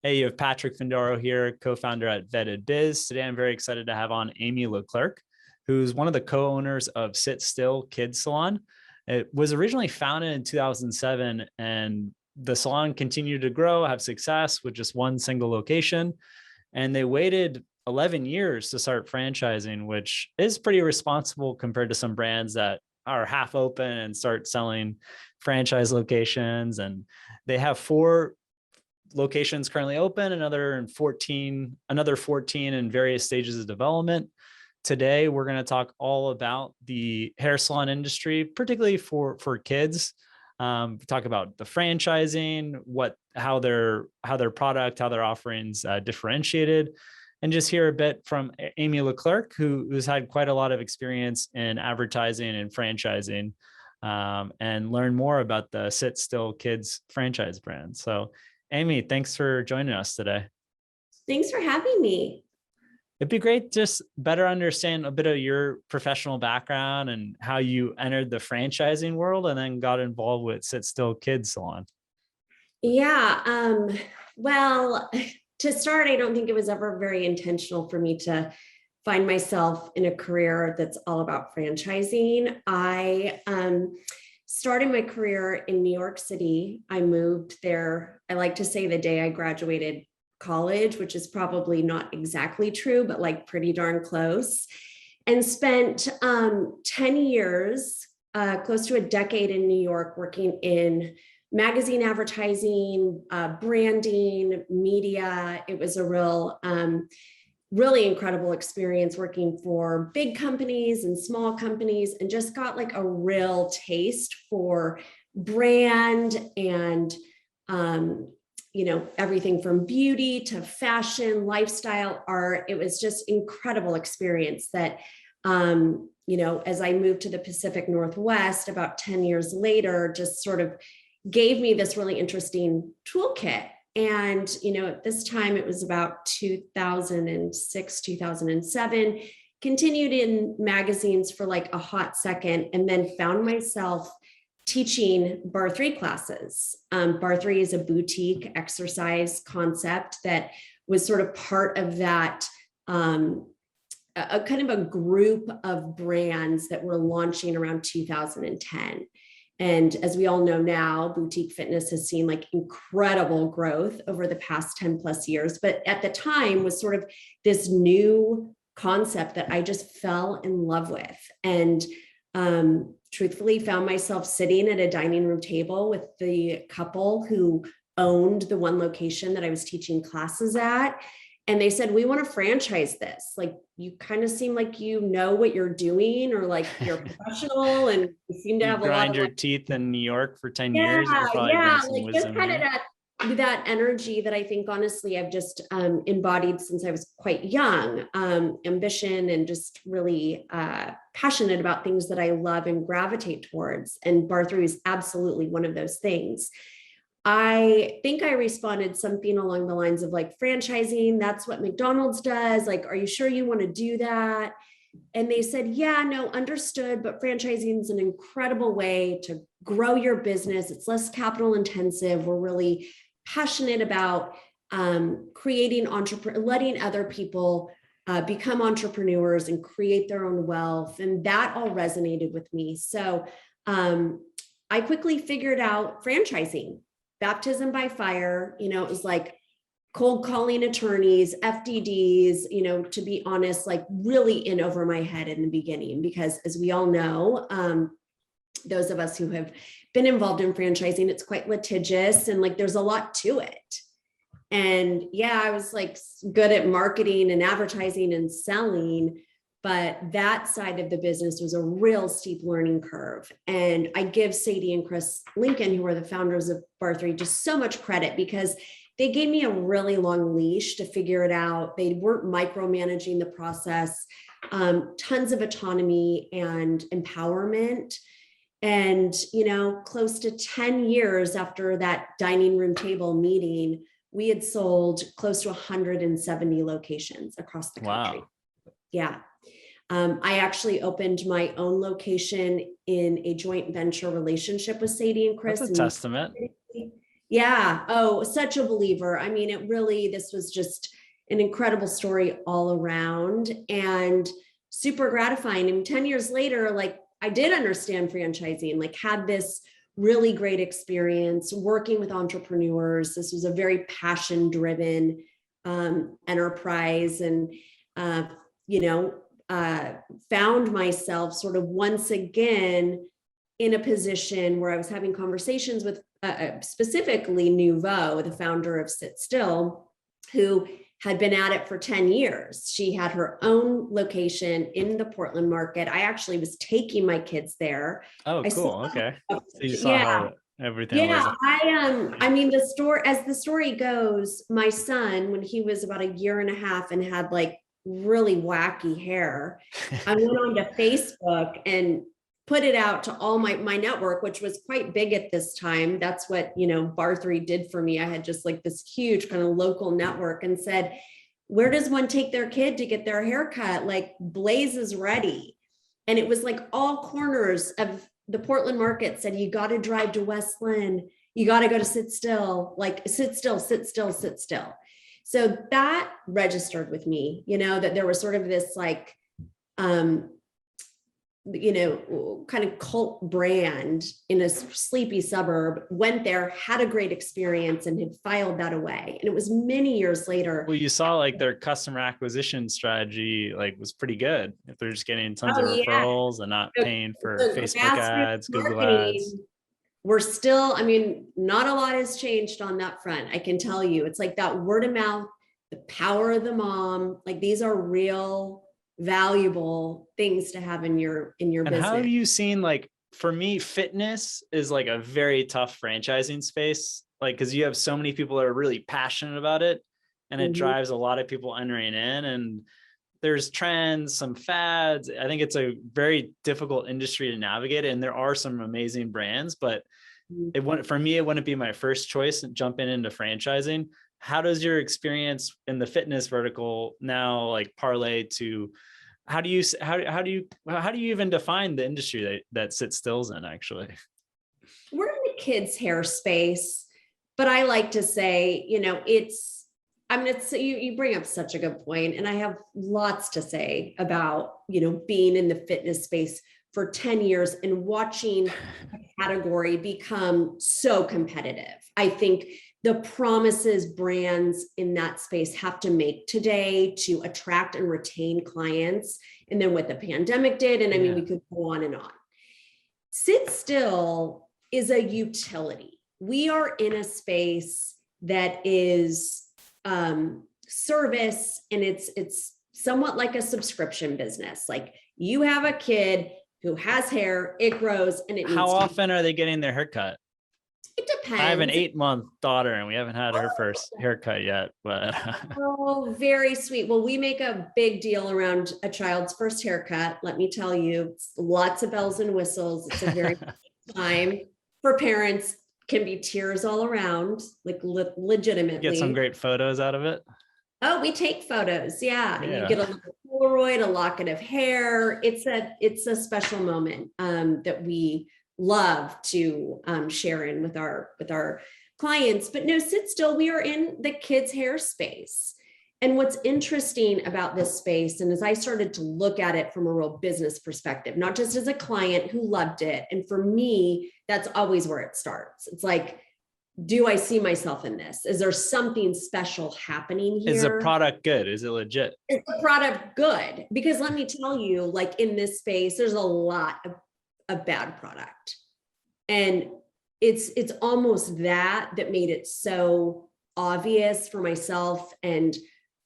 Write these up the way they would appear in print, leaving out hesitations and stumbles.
Hey, you have Patrick Findoro here, co-founder at Vetted Biz. Today, I'm very excited to have on Amy Leclerc, who's one of the co-owners of Sit Still Kids Salon. It was originally founded in 2007, and the salon continued to grow, have success with just one single location. And they waited 11 years to start franchising, which is pretty responsible compared to some brands that are half open and start selling franchise locations. And they have 4 locations currently open, another 14 in various stages of development. Today, we're going to talk all about the hair salon industry, particularly for kids. Talk about the franchising, how their product, how their offerings differentiated, and just hear a bit from Amy Leclerc, who's had quite a lot of experience in advertising and franchising, and learn more about the Sit Still Kids franchise brand. So Amy, thanks for joining us today. Thanks for having me. It'd be great to just better understand a bit of your professional background and how you entered the franchising world and then got involved with Sit Still Kids Salon. Yeah, well, to start, I don't think it was ever very intentional for me to find myself in a career that's all about franchising. I started my career in New York City. I moved there, I like to say the day I graduated college, which is probably not exactly true, but like pretty darn close, and spent 10 years, close to a decade in New York working in magazine advertising, branding, media. It was a really incredible experience working for big companies and small companies, and just got like a real taste for brand and, everything from beauty to fashion, lifestyle, art. It was just incredible experience that, as I moved to the Pacific Northwest about 10 years later, just sort of gave me this really interesting toolkit. And, at this time it was about 2006, 2007, continued in magazines for like a hot second, and then found myself teaching Bar 3 classes. Bar 3 is a boutique exercise concept that was sort of part of that, a kind of a group of brands that were launching around 2010. And as we all know now, boutique fitness has seen like incredible growth over the past 10 plus years. But at the time was sort of this new concept that I just fell in love with. And truthfully found myself sitting at a dining room table with the couple who owned the one location that I was teaching classes at. And they said, we want to franchise this. Like, you kind of seem like you know what you're doing, or like you're professional, and you seem to have a lot of grind your teeth in New York for 10 years. Yeah, like just kind of that energy that I think honestly I've just embodied since I was quite young. Ambition and just really passionate about things that I love and gravitate towards. And Bar 3 is absolutely one of those things. I think I responded something along the lines of like, franchising, that's what McDonald's does. Like, are you sure you want to do that? And they said, yeah, no, understood. But franchising is an incredible way to grow your business. It's less capital intensive. We're really passionate about creating letting other people become entrepreneurs and create their own wealth. And that all resonated with me. So I quickly figured out franchising. Baptism by fire. It was like cold calling attorneys, FDDs, to be honest, like really in over my head in the beginning, because as we all know, those of us who have been involved in franchising, it's quite litigious and like there's a lot to it. And yeah, I was like good at marketing and advertising and selling, but that side of the business was a real steep learning curve. And I give Sadie and Chris Lincoln, who are the founders of Bar 3, just so much credit, because they gave me a really long leash to figure it out. They weren't micromanaging the process, tons of autonomy and empowerment. And, close to 10 years after that dining room table meeting, we had sold close to 170 locations across the country. Wow. Yeah. I actually opened my own location in a joint venture relationship with Sadie and Chris. That's a testament. Yeah. Oh, such a believer. I mean, this was just an incredible story all around and super gratifying. And 10 years later, like I did understand franchising, like had this really great experience working with entrepreneurs. This was a very passion driven enterprise. And, uh, you know, found myself sort of once again in a position where I was having conversations with specifically Nouveau, the founder of Sit Still, who had been at it for 10 years. She had her own location in the Portland market. I actually was taking my kids there. Oh, I cool. saw, Okay. So you saw yeah, how everything was. yeah. I mean, as the story goes, my son, when he was about a year and a half and had like really wacky hair, I went on to Facebook and put it out to all my network, which was quite big at this time. That's what, Bar 3 did for me. I had just like this huge kind of local network and said, where does one take their kid to get their hair cut? Like Blaze is ready. And it was like all corners of the Portland market said, you got to drive to Westland. You got to go to Sit Still, like sit still, sit still, sit still. So that registered with me, that there was sort of this like, kind of cult brand in a sleepy suburb, went there, had a great experience and had filed that away. And it was many years later. Well, you saw like their customer acquisition strategy like was pretty good. If they're just getting tons of referrals and not paying for Facebook ads, Google ads. We're still, I mean, not a lot has changed on that front. I can tell you, it's like that word of mouth, the power of the mom, like these are real valuable things to have in your business. And how have you seen, like, for me, fitness is like a very tough franchising space, like, because you have so many people that are really passionate about it and it drives a lot of people entering in, and there's trends, some fads. I think it's a very difficult industry to navigate, and there are some amazing brands, but it wouldn't be my first choice jumping into franchising. How does your experience in the fitness vertical now like parlay to how do you even define the industry that Sit Still's in? Actually, we're in the kids hair space, but I like to say, you bring up such a good point, and I have lots to say about, being in the fitness space for 10 years and watching a category become so competitive. I think the promises brands in that space have to make today to attract and retain clients, and then what the pandemic did, and I mean, we could go on and on. Sit Still is a utility. We are in a space that is service, and it's somewhat like a subscription business. Like you have a kid who has hair, it grows, and it needs how often are they getting their haircut? It depends. I have an 8-month daughter and we haven't had her first haircut yet, but oh, very sweet. Well, we make a big deal around a child's first haircut. Let me tell you, it's lots of bells and whistles. It's a very time for parents. Can be tears all around, like legitimately. Get some great photos out of it. Oh, we take photos. Yeah. You get a little Polaroid, a locket of hair. It's a special moment that we love to share in with our clients. But no, Sit Still, we are in the kids hair space. And what's interesting about this space, and as I started to look at it from a real business perspective, not just as a client who loved it, and for me, that's always where it starts. It's like, do I see myself in this? Is there something special happening here? Is the product good? Is it legit? Is the product good? Because let me tell you, like in this space, there's a lot of bad product. And it's almost that made it so obvious for myself and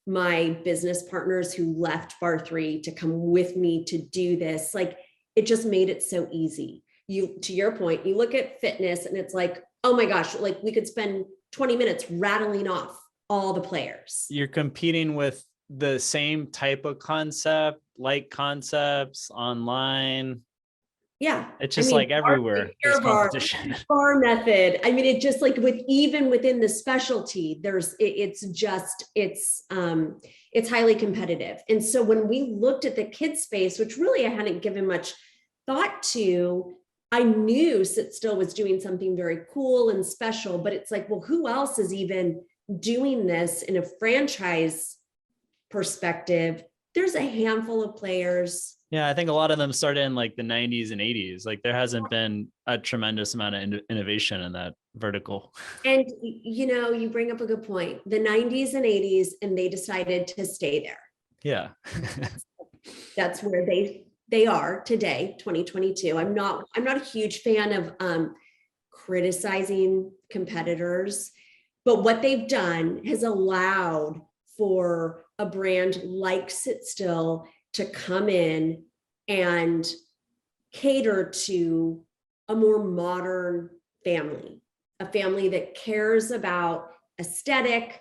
my business partners who left Bar 3 to come with me to do this. Like it just made it so easy. To your point, you look at fitness and it's like, oh my gosh, like we could spend 20 minutes rattling off all the players. You're competing with the same type of concept, like concepts online. Yeah. It's just like everywhere there's competition. Bar method. I mean, it just like even within the specialty, it's highly competitive. And so when we looked at the kids space, which really I hadn't given much thought to, I knew Sit Still was doing something very cool and special, but it's like, well, who else is even doing this in a franchise perspective? There's a handful of players. Yeah, I think a lot of them started in like the 90s and 80s. Like there hasn't been a tremendous amount of innovation in that vertical. And, you bring up a good point, the 90s and 80s, and they decided to stay there. Yeah. That's where they are today, 2022. I'm not a huge fan of criticizing competitors, but what they've done has allowed for a brand like Sit Still to come in and cater to a more modern family, a family that cares about aesthetic,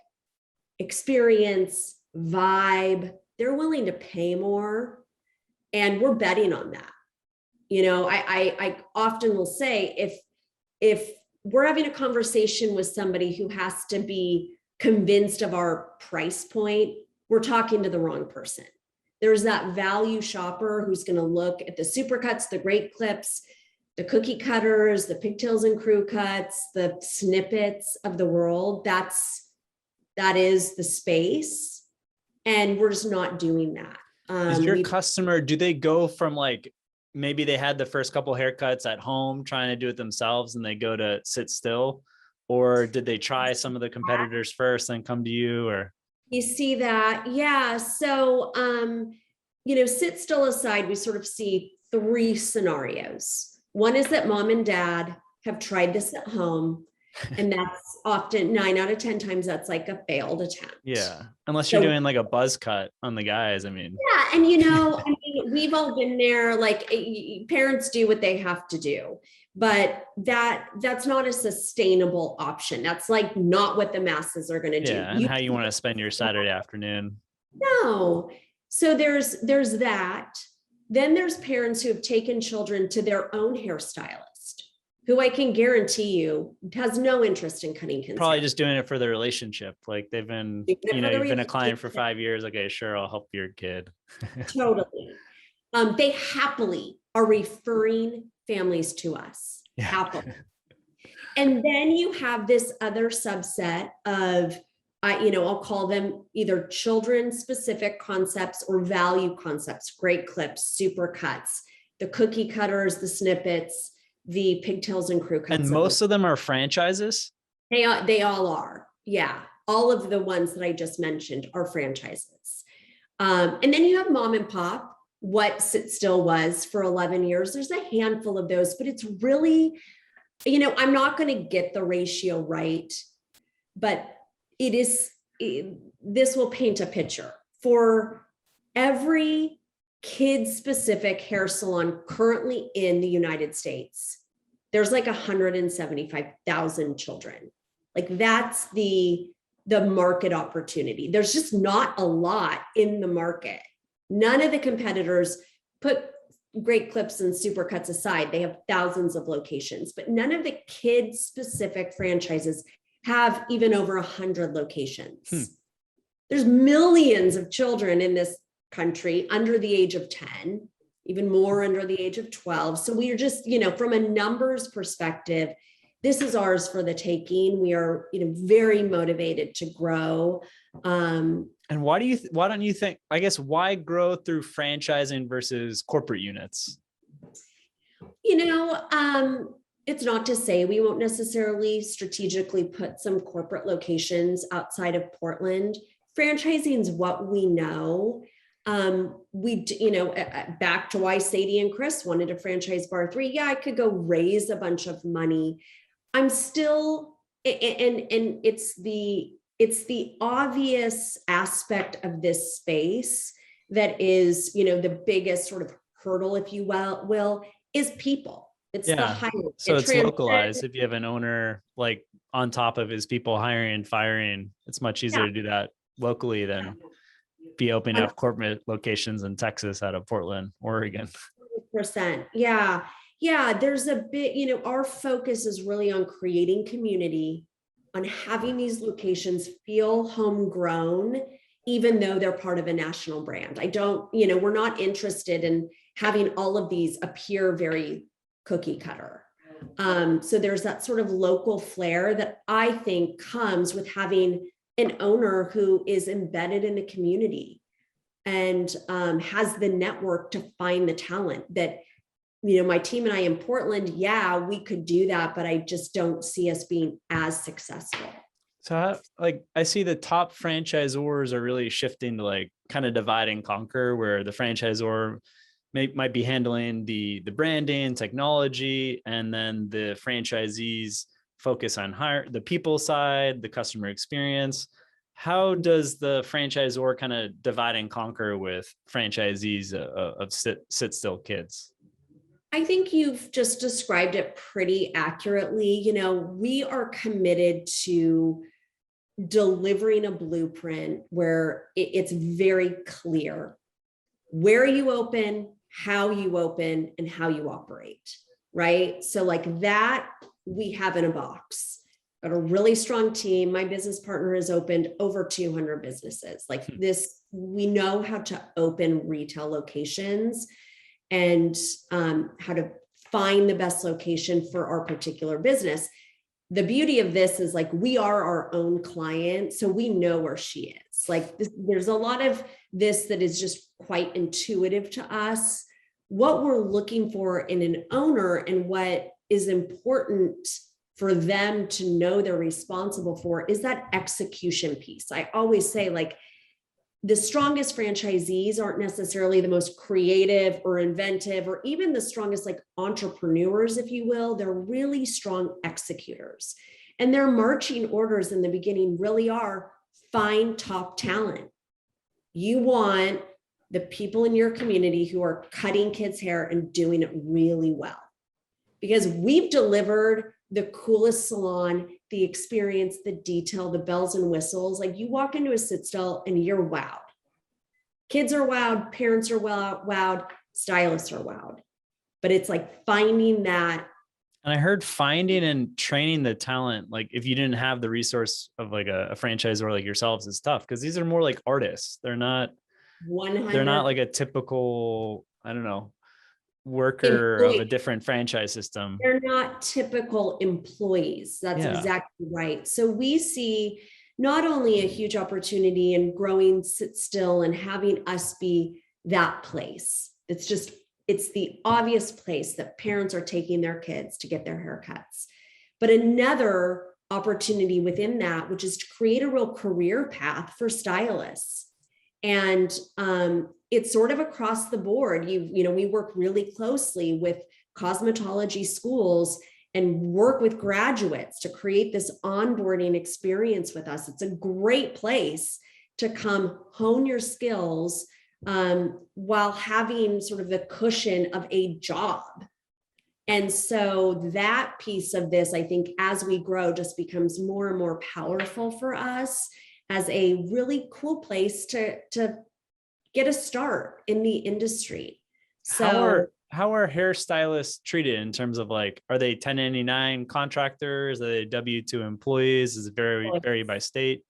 experience, vibe. They're willing to pay more, and we're betting on that. I often will say, if we're having a conversation with somebody who has to be convinced of our price point, we're talking to the wrong person. There's that value shopper who's going to look at the supercuts, the great clips, the cookie cutters, the pigtails and crew cuts, the snippets of the world. That is the space. And we're just not doing that. Is your customer, do they go from like, maybe they had the first couple haircuts at home trying to do it themselves and they go to Sit Still? Or did they try some of the competitors first and come to you? Or you see that? Yeah. So, Sit Still aside, we sort of see three scenarios. One is that mom and dad have tried this at home, and that's often 9 out of 10 times that's like a failed attempt. Yeah. Unless you're doing like a buzz cut on the guys. I mean, yeah. And we've all been there, like parents do what they have to do, but that's not a sustainable option. That's like not what the masses are going to do. Yeah. And how you want to spend your Saturday afternoon. No. So there's that. Then there's parents who have taken children to their own hairstylist, who I can guarantee you has no interest in cutting kids' Probably hair. just doing it for the relationship. Like they've been, you've been a client for 5 years. Okay, sure, I'll help your kid. Totally. They happily are referring families to us. Yeah. Happily. And then you have this other subset of, I'll call them either children-specific concepts or value concepts, great clips, super cuts, the cookie cutters, the snippets, the pigtails and crew cuts. And most of them are franchises? They all are. Yeah. All of the ones that I just mentioned are franchises. And then you have mom and pop, what Sit Still was for 11 years. There's a handful of those, but it's really, I'm not going to get the ratio right, but this will paint a picture. For every kid-specific hair salon currently in the United States, there's like 175,000 children. Like that's the market opportunity. There's just not a lot in the market. None of the competitors, put great clips and supercuts aside, they have thousands of locations, but none of the kid-specific franchises have even over 100 locations. There's millions of children in this country under the age of 10, even more under the age of 12. So we are just, from a numbers perspective, this is ours for the taking. We are, very motivated to grow. And why don't you think, I guess, why grow through franchising versus corporate units? It's not to say we won't necessarily strategically put some corporate locations outside of Portland. Franchising is what we know. Back to why Sadie and Chris wanted to franchise Bar 3. Yeah, I could go raise a bunch of money. I'm still, and it's the obvious aspect of this space that is, the biggest sort of hurdle, if you will, is people. It's the hiring. So it's localized. If you have an owner like on top of his people hiring and firing, it's much easier to do that locally than be opening up corporate locations in Texas out of Portland, Oregon. 100%. Yeah. Yeah. There's a bit, our focus is really on creating community, on having these locations feel homegrown, even though they're part of a national brand. We're not interested in having all of these appear very cookie cutter. So there's that sort of local flair that I think comes with having an owner who is embedded in the community and has the network to find the talent that, my team and I in Portland, yeah, we could do that, but I just don't see us being as successful. So I see the top franchisors are really shifting to like kind of divide and conquer, where the franchisor might be handling the branding, technology, and then the franchisees focus on the people side, the customer experience. How does the franchisor kind of divide and conquer with franchisees of Sit Still Kids? I think you've just described it pretty accurately. We are committed to delivering a blueprint where it's very clear where you open, how you open, and how you operate, right? So like that, we have in a box. Got a really strong team. My business partner has opened over 200 businesses. Like this, we know how to open retail locations and how to find the best location for our particular business. The beauty of this is like we are our own client, so we know where she is. Like there's a lot of this that is just quite intuitive to us. What we're looking for in an owner and what is important for them to know they're responsible for is that execution piece. I always say, like, the strongest franchisees aren't necessarily the most creative or inventive or even the strongest like entrepreneurs, if you will. They're really strong executors, and their marching orders in the beginning really are find top talent. You want the people in your community who are cutting kids' hair and doing it really well, because we've delivered the coolest salon, the experience, the detail, the bells and whistles. Like you walk into a Sit Still and you're wowed. Kids are wowed, parents are wowed, stylists are wowed. But it's like finding that. And I heard finding and training the talent, like if you didn't have the resource of like a franchisor like yourselves, is tough because these are more like artists. They're not 100. They're not like a typical, I don't know, worker of a different franchise system. They're not typical employees. That's exactly right. So we see not only a huge opportunity in growing Sit Still and having us be that place. It's the obvious place that parents are taking their kids to get their haircuts. But another opportunity within that, which is to create a real career path for stylists. And it's sort of across the board. We work really closely with cosmetology schools and work with graduates to create this onboarding experience with us. It's a great place to come hone your skills while having sort of the cushion of a job. And so that piece of this, I think, as we grow, just becomes more and more powerful for us as a really cool place to get a start in the industry. So how are hairstylists treated in terms of like, are they 1099 contractors? Are they W-2 employees? Does it vary by state?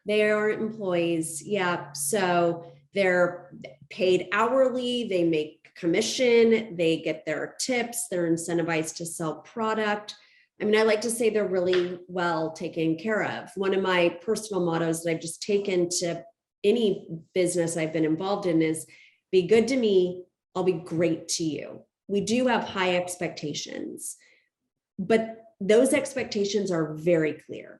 They are employees. Yeah. So they're paid hourly. They make commission. They get their tips. They're incentivized to sell product. I mean, I like to say they're really well taken care of. One of my personal mottos that I've just taken to any business I've been involved in is be good to me, I'll be great to you. We do have high expectations, but those expectations are very clear.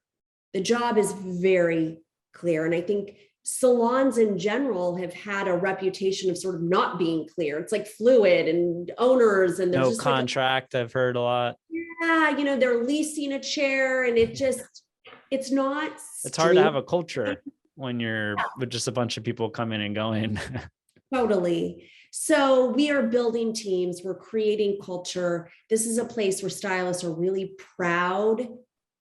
The job is very clear. And I think salons in general have had a reputation of sort of not being clear. It's like fluid and owners and there's no contract. I've heard a lot. Yeah, they're leasing a chair and it's not. It's hard to have a culture when you're with just a bunch of people coming and going. Totally. So we are building teams. We're creating culture. This is a place where stylists are really proud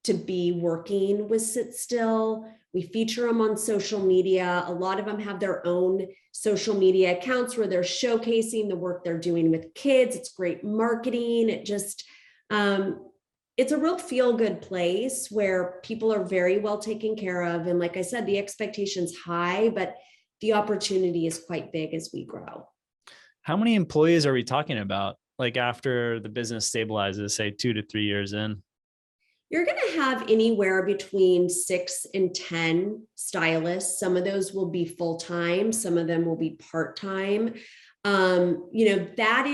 to be working with Sit Still. We feature them on social media. A lot of them have their own social media accounts where they're showcasing the work they're doing with kids. It's great marketing. It just, it's a real feel-good place where people are very well taken care of. And like I said, the expectation's high, but the opportunity is quite big as we grow. How many employees are we talking about like after the business stabilizes, say 2 to 3 years in? You're going to have anywhere between 6 and 10 stylists. Some of those will be full-time. Some of them will be part-time. That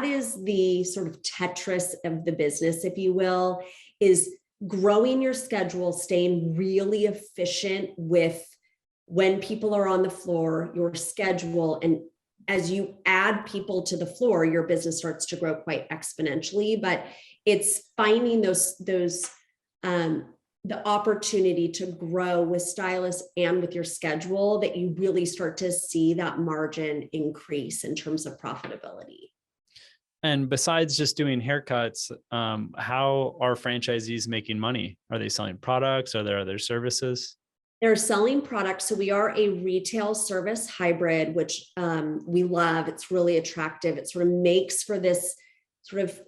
is the sort of Tetris of the business, if you will, is growing your schedule, staying really efficient with when people are on the floor, your schedule. And as you add people to the floor, your business starts to grow quite exponentially. But it's finding the opportunity to grow with stylists and with your schedule that you really start to see that margin increase in terms of profitability. And besides just doing haircuts, how are franchisees making money? Are they selling products? Are there other services? They're selling products. So we are a retail service hybrid, which we love. It's really attractive. It sort of makes for this sort of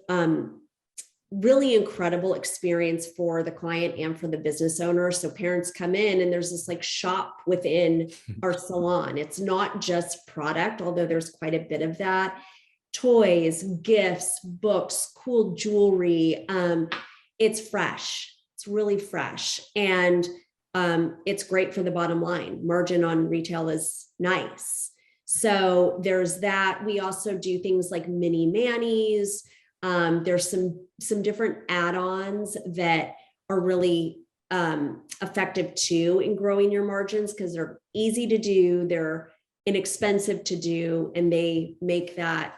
really incredible experience for the client and for the business owner. So parents come in and there's this like shop within our salon. It's not just product, although there's quite a bit of that. Toys, gifts, books, cool jewelry. It's fresh. It's really fresh. And it's great for the bottom line. Margin on retail is nice. So there's that. We also do things like mini manis. There's some different add-ons that are really effective too in growing your margins because they're easy to do, they're inexpensive to do, and they make that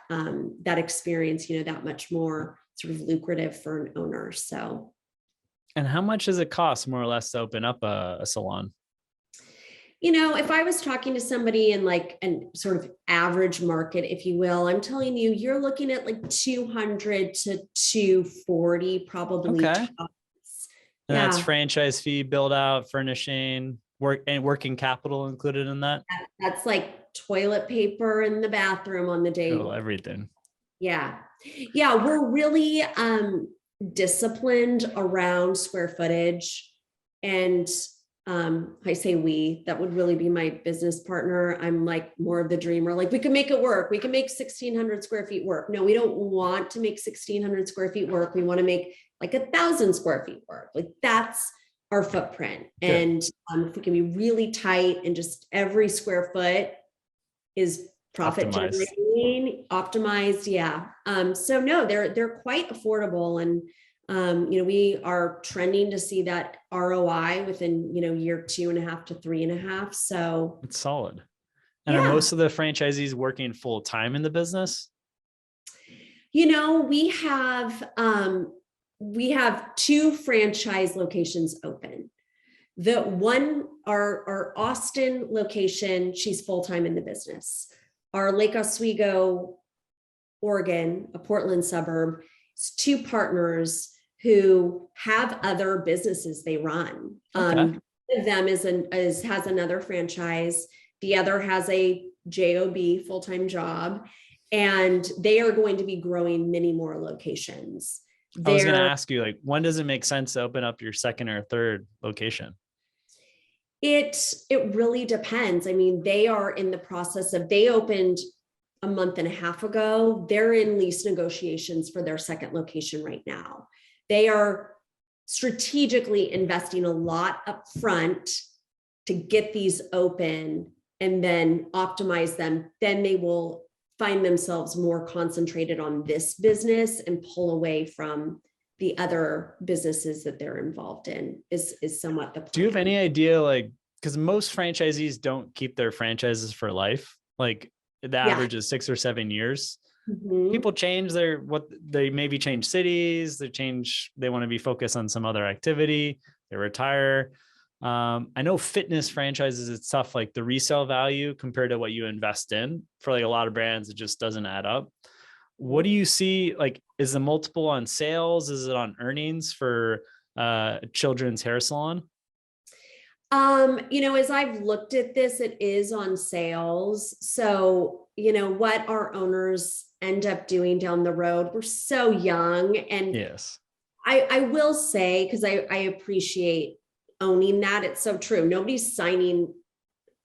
experience, that much more sort of lucrative for an owner. So. And how much does it cost more or less to open up a salon? If I was talking to somebody in like an sort of average market, if you will, I'm telling you, you're looking at like 200 to 240 probably. Okay. Tops. And Yeah. that's franchise fee, build out, furnishing, working capital included in that? That's like toilet paper in the bathroom on the day. Oh, everything. Yeah. Yeah. We're really disciplined around square footage. And I say we, that would really be my business partner. I'm like more of the dreamer. Like we can make it work. We can make 1,600 square feet work. No, we don't want to make 1,600 square feet work. We want to make like 1,000 square feet work. Like that's our footprint. Good. And if we can be really tight and just every square foot is profit generating, optimized. Yeah. So no, they're quite affordable. And we are trending to see that ROI within, year 2.5 to 3.5. So it's solid. And are most of the franchisees working full time in the business? We have 2 franchise locations open. The one, our Austin location, she's full-time in the business. Our Lake Oswego, Oregon, a Portland suburb, it's 2 partners who have other businesses they run. Okay. One of them has another franchise. The other has a job, full-time job, and they are going to be growing many more locations. I was going to ask you, like, when does it make sense to open up your second or third location? It really depends. I mean, they are in the process of, they opened a month and a half ago. They're in lease negotiations for their second location right now. They are strategically investing a lot up front to get these open and then optimize them. Then they will find themselves more concentrated on this business and pull away from the other businesses that they're involved in is somewhat the plan. Do you have any idea, like, because most franchisees don't keep their franchises for life, like the average is 6 or 7 years. Mm-hmm. People change they maybe change cities, they want to be focused on some other activity, they retire. I know fitness franchises, it's tough, like the resale value compared to what you invest in for like a lot of brands, it just doesn't add up. What do you see? Like, is the multiple on sales? Is it on earnings for children's hair salon? As I've looked at this, it is on sales. So, what our owners end up doing down the road, we're so young. And yes, I will say, because I appreciate owning that. It's so true. Nobody's signing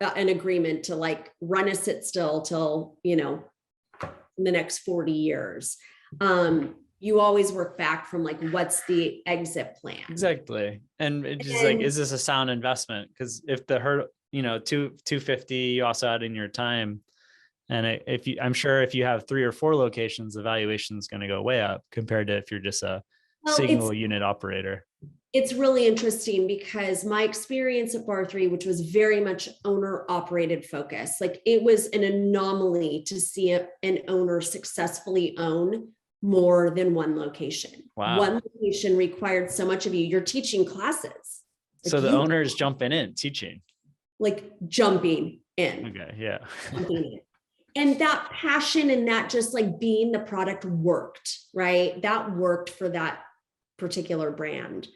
an agreement to like run a sit still till, in the next 40 years. You always work back from like, what's the exit plan? Exactly. And it's just like, is this a sound investment? Because if the hurdle, 250, you also add in your time. And I'm sure if you have 3 or 4 locations, the valuation is going to go way up compared to if you're just a single unit operator. It's really interesting because my experience at Bar 3, which was very much owner operated focus, like it was an anomaly to see an owner successfully own more than one location. Wow. One location required so much of you. You're teaching classes. Like so the owner is jumping in, teaching. Like jumping in. Okay, yeah. Jumping in. And that passion and that just like being the product worked, right? That worked for that particular brand.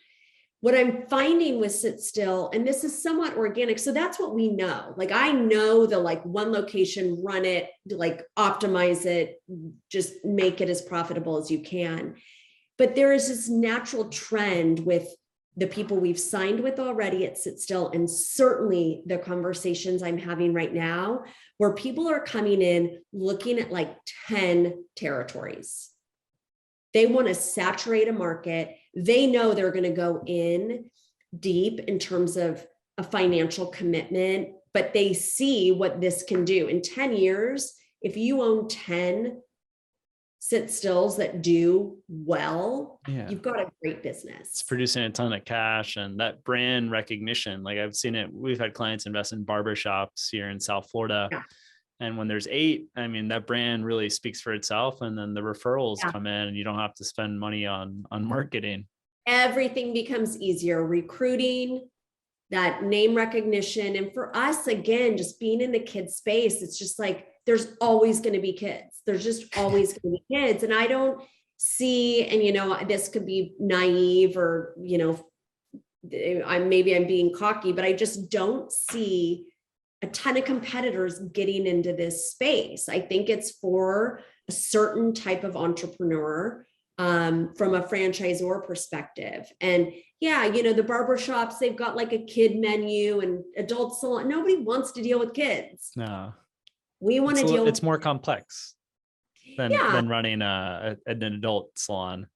What I'm finding with Sit Still, and this is somewhat organic, so that's what we know. Like I know the like one location, run it, like optimize it, just make it as profitable as you can. But there is this natural trend with the people we've signed with already at Sit Still, and certainly the conversations I'm having right now, where people are coming in looking at like 10 territories. They want to saturate a market. They know they're going to go in deep in terms of a financial commitment, but they see what this can do. In 10 years, if you own 10 Sit Stills that do well, you've got a great business. It's producing a ton of cash and that brand recognition. Like I've seen it. We've had clients invest in barbershops here in South Florida. Yeah. And when there's 8, I mean, that brand really speaks for itself. And then the referrals come in and you don't have to spend money on marketing. Everything becomes easier. Recruiting, that name recognition. And for us, again, just being in the kids space, it's just like, there's always going to be kids. There's just always going to be kids. And I don't see, and this could be naive or, I'm being cocky, but I just don't see a ton of competitors getting into this space. I think it's for a certain type of entrepreneur from a franchisor perspective. And the barbershops, they've got like a kid menu and adult salon. Nobody wants to deal with kids. No. We want to deal with. It's more complex than running an adult salon.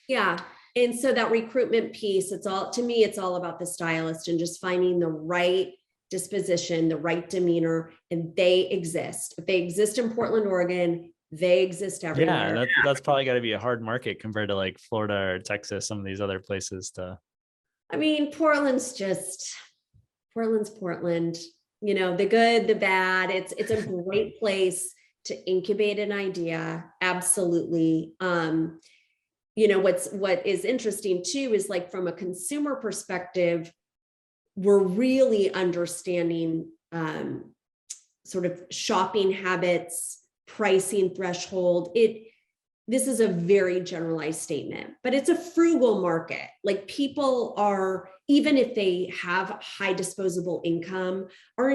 Yeah. And so that recruitment piece, to me, it's all about the stylist and just finding the right disposition, the right demeanor, and they exist. If they exist in Portland, Oregon, they exist everywhere. Yeah, that's probably got to be a hard market compared to like Florida or Texas, some of these other places Portland's Portland, the good, the bad. It's a great place to incubate an idea. Absolutely. What is interesting too, is like from a consumer perspective, we're really understanding sort of shopping habits, pricing threshold. This is a very generalized statement, but it's a frugal market. Like people are, even if they have high disposable income, are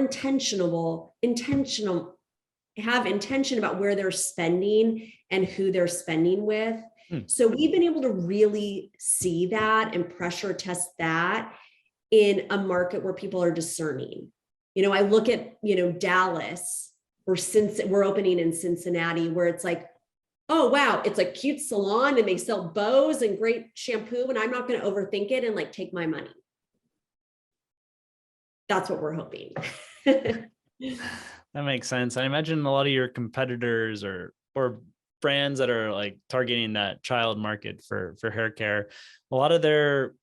have intention about where they're spending and who they're spending with. So we've been able to really see that and pressure test that in a market where people are discerning. I look at, Dallas, or since we're opening in Cincinnati, where it's like, oh, wow, it's a cute salon and they sell bows and great shampoo, and I'm not going to overthink it and like take my money. That's what we're hoping. That makes sense. I imagine a lot of your competitors or brands that are like targeting that child market for hair care, a lot of their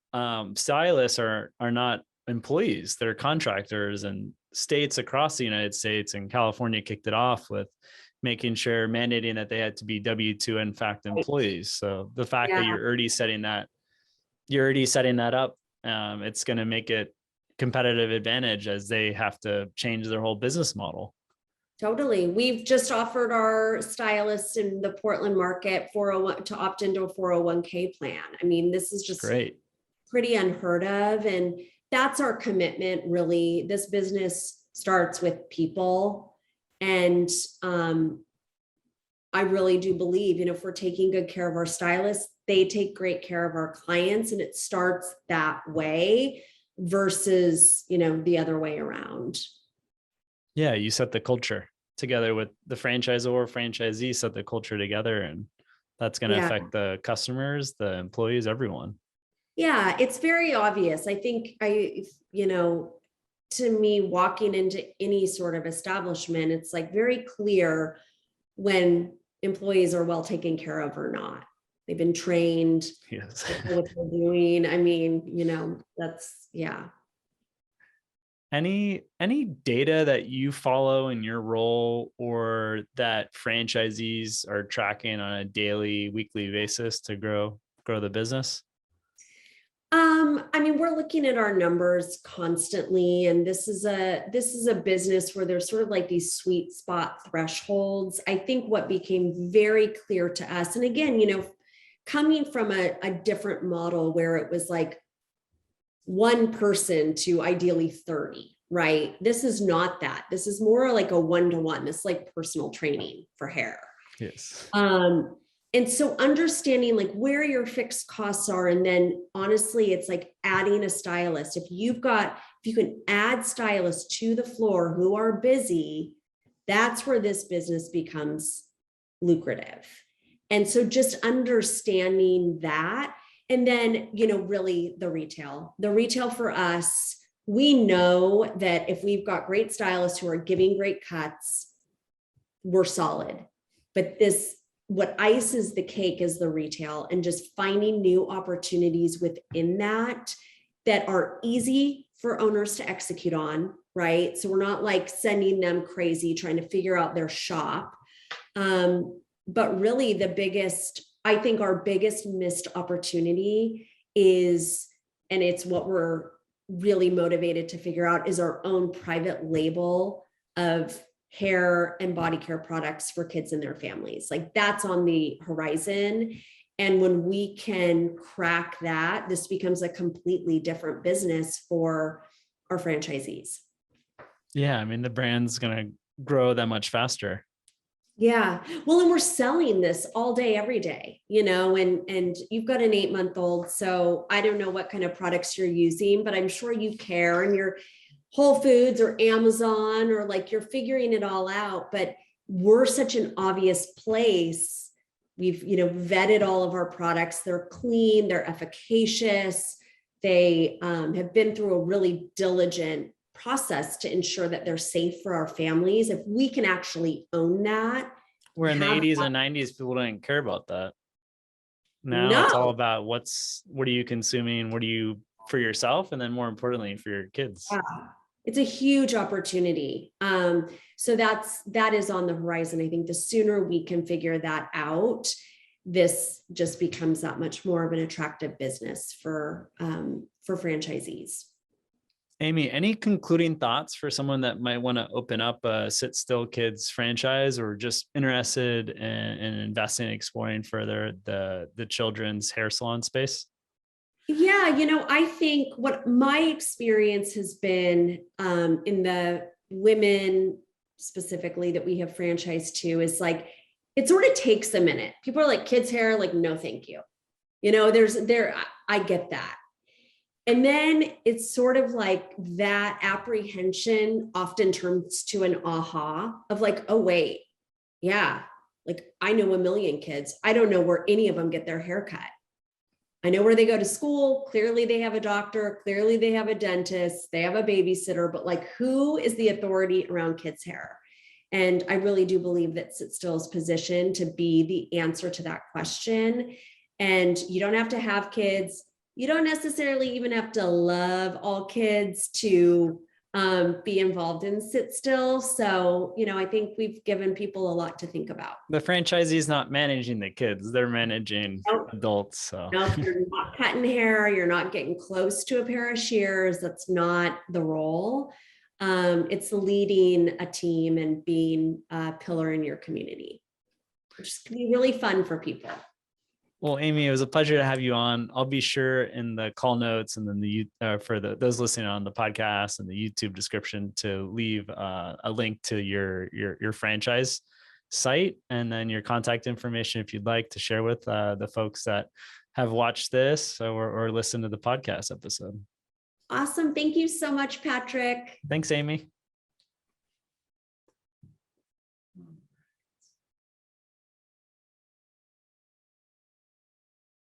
stylists are not employees, they're contractors, and states across the United States and California kicked it off with mandating that they had to be W-2 in fact employees. So the fact that you're already setting that up, it's going to make it competitive advantage as they have to change their whole business model. Totally. We've just offered our stylists in the Portland market to opt into a 401k plan. This is just great, pretty unheard of. And that's our commitment, really. This business starts with people. And I really do believe, if we're taking good care of our stylists, they take great care of our clients. And it starts that way versus, the other way around. Yeah, you set the culture. together with the franchisor or franchisee, set the culture together, and that's going to Yeah. affect the customers, the employees, everyone. Yeah, it's very obvious. I think to me, walking into any sort of establishment, it's like very clear when employees are well taken care of or not. They've been trained, Yes. they know what they're doing. I mean, that's, yeah. Any data that you follow in your role or that franchisees are tracking on a daily, weekly basis to grow the business? I mean, we're looking at our numbers constantly, and this is a business where there's sort of like these sweet spot thresholds. I think what became very clear to us, and again, coming from a different model where it was like one person to ideally 30, right? This is not that. This is more like a one-to-one. This is like personal training for hair. Yes. And so understanding like where your fixed costs are, and then honestly, it's like adding a stylist. If you can add stylists to the floor who are busy, that's where this business becomes lucrative. And so just understanding that, and then, really the retail for us, we know that if we've got great stylists who are giving great cuts, we're solid. But what ices the cake is the retail, and just finding new opportunities within that are easy for owners to execute on, right? So we're not like sending them crazy trying to figure out their shop. But really I think our biggest missed opportunity is, and it's what we're really motivated to figure out, is our own private label of hair and body care products for kids and their families. Like that's on the horizon. And when we can crack that, this becomes a completely different business for our franchisees. Yeah. I mean, the brand's going to grow that much faster. Yeah. Well, and we're selling this all day, every day, and you've got an 8-month-old. So I don't know what kind of products you're using, but I'm sure you care, and you're Whole Foods or Amazon, or like you're figuring it all out. But we're such an obvious place. We've, vetted all of our products. They're clean, they're efficacious. They have been through a really diligent process to ensure that they're safe for our families. If we can actually own that. Where in the 80s and 90s, people didn't care about that. Now it's all about what are you consuming? What are you for yourself? And then more importantly, for your kids. Yeah. It's a huge opportunity. So that is on the horizon. I think the sooner we can figure that out, this just becomes that much more of an attractive business for franchisees. Amy, any concluding thoughts for someone that might want to open up a Sit Still Kids franchise, or just interested in investing, exploring further the children's hair salon space? Yeah, I think what my experience has been in the women specifically that we have franchised to is like, it sort of takes a minute. People are like, kids hair, like, no, thank you. I get that. And then it's sort of like that apprehension often turns to an aha of like, oh, wait, yeah, like I know a million kids. I don't know where any of them get their hair cut. I know where they go to school. Clearly they have a doctor. Clearly they have a dentist. They have a babysitter, but like, who is the authority around kids' hair? And I really do believe that Sit Still is positioned to be the answer to that question. And you don't have to have kids. You don't necessarily even have to love all kids to be involved in Sit Still. So, I think we've given people a lot to think about. The franchisee is not managing the kids. They're managing adults. So if you're not cutting hair, you're not getting close to a pair of shears. That's not the role. It's leading a team and being a pillar in your community, which can be really fun for people. Well, Amy, it was a pleasure to have you on. I'll be sure in the call notes and then for those listening on the podcast and the YouTube description to leave a link to your franchise site, and then your contact information if you'd like to share with the folks that have watched this or listened to the podcast episode. Awesome. Thank you so much, Patrick. Thanks, Amy.